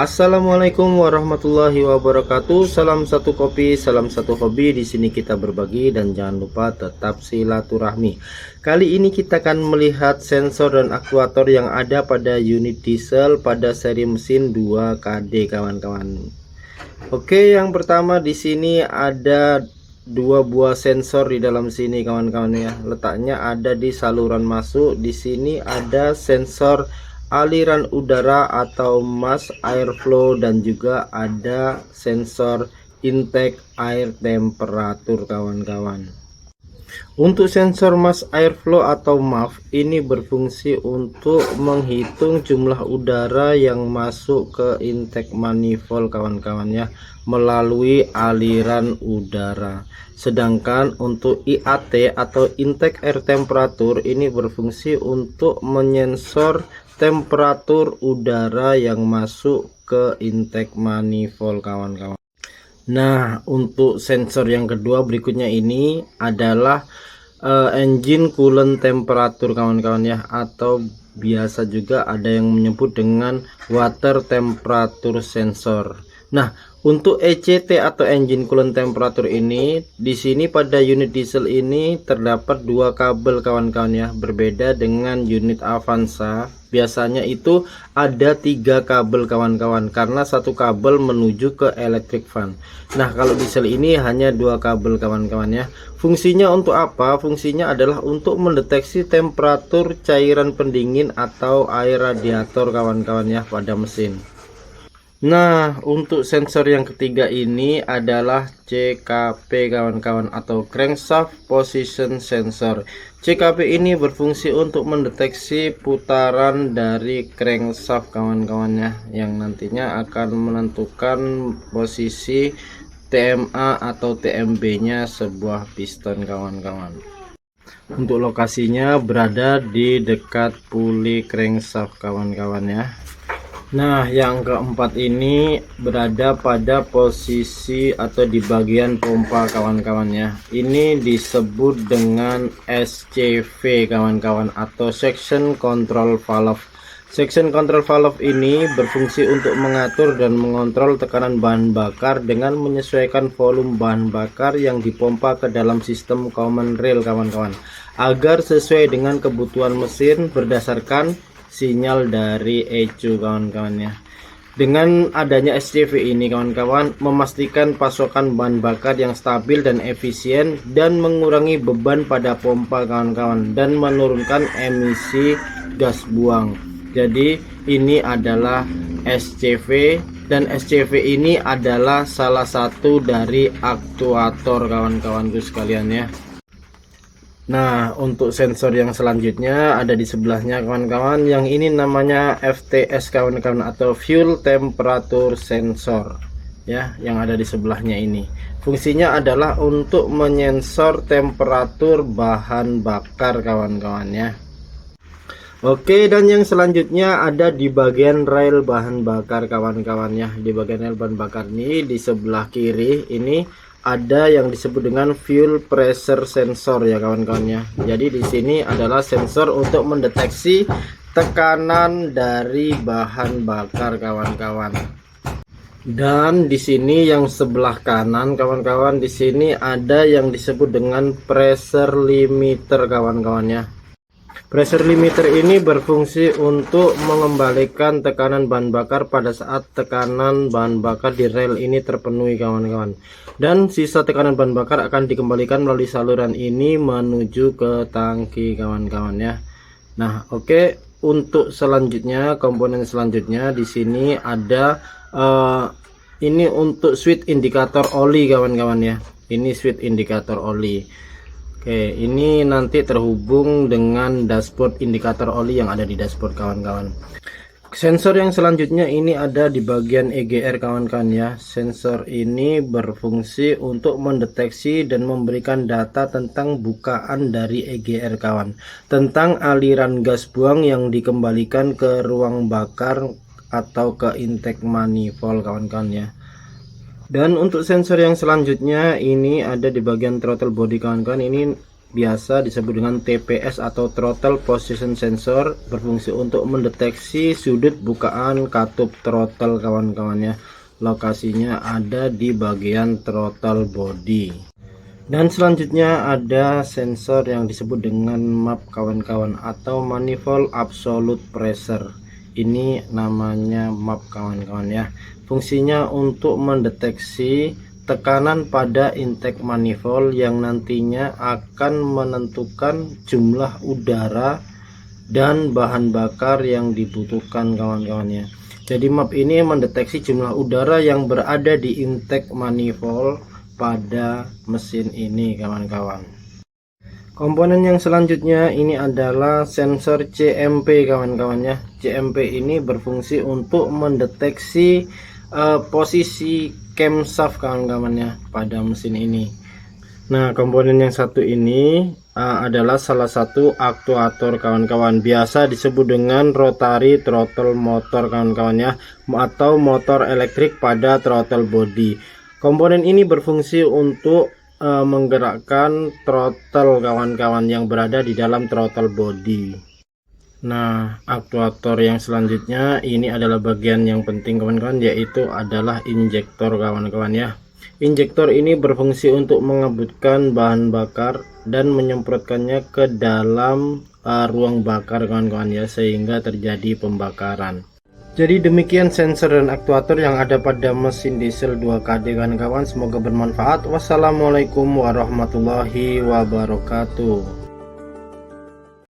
Assalamualaikum warahmatullahi wabarakatuh. Salam satu kopi, salam satu hobi. Di sini kita berbagi dan jangan lupa tetap silaturahmi. Kali ini kita akan melihat sensor dan aktuator yang ada pada unit diesel pada seri mesin 2KD kawan-kawan. Oke, yang pertama di sini ada dua buah sensor di dalam sini kawan-kawan ya. Letaknya ada di saluran masuk. Di sini ada sensor aliran udara atau mass airflow dan juga ada sensor intake air temperatur kawan-kawan. Untuk sensor mass airflow atau MAF ini berfungsi untuk menghitung jumlah udara yang masuk ke intake manifold kawan-kawan ya, melalui aliran udara. Sedangkan untuk IAT atau intake air temperatur ini berfungsi untuk menyensor temperatur udara yang masuk ke intake manifold kawan-kawan. Nah, untuk sensor yang kedua berikutnya ini adalah engine coolant temperatur kawan-kawan ya, atau biasa juga ada yang menyebut dengan water temperature sensor. Nah, untuk ECT atau engine coolant temperature ini di sini pada unit diesel ini terdapat dua kabel kawan-kawan ya, berbeda dengan unit Avanza. Biasanya itu ada tiga kabel kawan-kawan karena satu kabel menuju ke electric fan. Nah, kalau diesel ini hanya dua kabel kawan-kawan ya. Fungsinya untuk apa? Fungsinya adalah untuk mendeteksi temperatur cairan pendingin atau air radiator kawan-kawan ya pada mesin. Nah, untuk sensor yang ketiga ini adalah CKP kawan-kawan atau crankshaft position sensor. CKP ini berfungsi untuk mendeteksi putaran dari crankshaft kawan-kawannya, yang nantinya akan menentukan posisi TMA atau TMB nya sebuah piston kawan-kawan. Untuk lokasinya berada di dekat puli crankshaft kawan-kawan ya. Nah, yang keempat ini berada pada posisi atau di bagian pompa kawan-kawan ya. Ini disebut dengan SCV kawan-kawan atau section control valve. Section control valve ini berfungsi untuk mengatur dan mengontrol tekanan bahan bakar dengan menyesuaikan volume bahan bakar yang dipompa ke dalam sistem common rail kawan-kawan, agar sesuai dengan kebutuhan mesin berdasarkan sinyal dari ECU kawan-kawan ya. Dengan adanya SCV ini kawan-kawan memastikan pasokan bahan bakar yang stabil dan efisien dan mengurangi beban pada pompa kawan-kawan dan menurunkan emisi gas buang. Jadi ini adalah SCV dan SCV ini adalah salah satu dari aktuator kawan-kawanku sekalian ya. Nah, untuk sensor yang selanjutnya ada di sebelahnya kawan-kawan. Yang ini namanya FTS kawan-kawan atau fuel temperature sensor ya, yang ada di sebelahnya ini. Fungsinya adalah untuk menyensor temperatur bahan bakar kawan-kawan ya. Oke, dan yang selanjutnya ada di bagian rel bahan bakar kawan-kawan ya. Di bagian rel bahan bakar ini di sebelah kiri ini ada yang disebut dengan fuel pressure sensor ya kawan-kawan ya. Jadi di sini adalah sensor untuk mendeteksi tekanan dari bahan bakar kawan-kawan. Dan di sini yang sebelah kanan kawan-kawan, di sini ada yang disebut dengan pressure limiter kawan-kawan ya. Pressure limiter ini berfungsi untuk mengembalikan tekanan bahan bakar pada saat tekanan bahan bakar di rel ini terpenuhi kawan-kawan. Dan sisa tekanan bahan bakar akan dikembalikan melalui saluran ini menuju ke tangki kawan-kawan ya. Nah, oke, untuk selanjutnya komponen selanjutnya di sini ada ini untuk switch indikator oli kawan-kawan ya. Ini switch indikator oli. Oke, ini nanti terhubung dengan dashboard indikator oli yang ada di dashboard kawan-kawan. Sensor yang selanjutnya ini ada di bagian EGR kawan-kawan ya. Sensor ini berfungsi untuk mendeteksi dan memberikan data tentang bukaan dari EGR kawan, tentang aliran gas buang yang dikembalikan ke ruang bakar atau ke intake manifold kawan-kawan ya. Dan untuk sensor yang selanjutnya ini ada di bagian throttle body kawan-kawan. Ini biasa disebut dengan TPS atau Throttle Position Sensor, berfungsi untuk mendeteksi sudut bukaan katup throttle kawan-kawannya. Lokasinya ada di bagian throttle body. Dan selanjutnya ada sensor yang disebut dengan MAP kawan-kawan, atau Manifold Absolute Pressure. Ini namanya MAP kawan-kawan ya. Fungsinya untuk mendeteksi tekanan pada intake manifold yang nantinya akan menentukan jumlah udara dan bahan bakar yang dibutuhkan kawan-kawannya. Jadi MAP ini mendeteksi jumlah udara yang berada di intake manifold pada mesin ini kawan-kawan. Komponen yang selanjutnya ini adalah sensor CMP kawan-kawannya. CMP ini berfungsi untuk mendeteksi posisi camshaft kawan-kawannya pada mesin ini. Nah, komponen yang satu ini adalah salah satu aktuator kawan-kawan, biasa disebut dengan rotary throttle motor kawan-kawannya, atau motor elektrik pada throttle body. Komponen ini berfungsi untuk menggerakkan throttle kawan-kawan yang berada di dalam throttle body. Nah, aktuator yang selanjutnya ini adalah bagian yang penting kawan-kawan, yaitu adalah injektor kawan-kawan ya. Injektor ini berfungsi untuk mengebutkan bahan bakar dan menyemprotkannya ke dalam ruang bakar kawan-kawan ya, sehingga terjadi pembakaran. Jadi demikian sensor dan aktuator yang ada pada mesin diesel 2KD kawan-kawan. Semoga bermanfaat. Wassalamualaikum warahmatullahi wabarakatuh.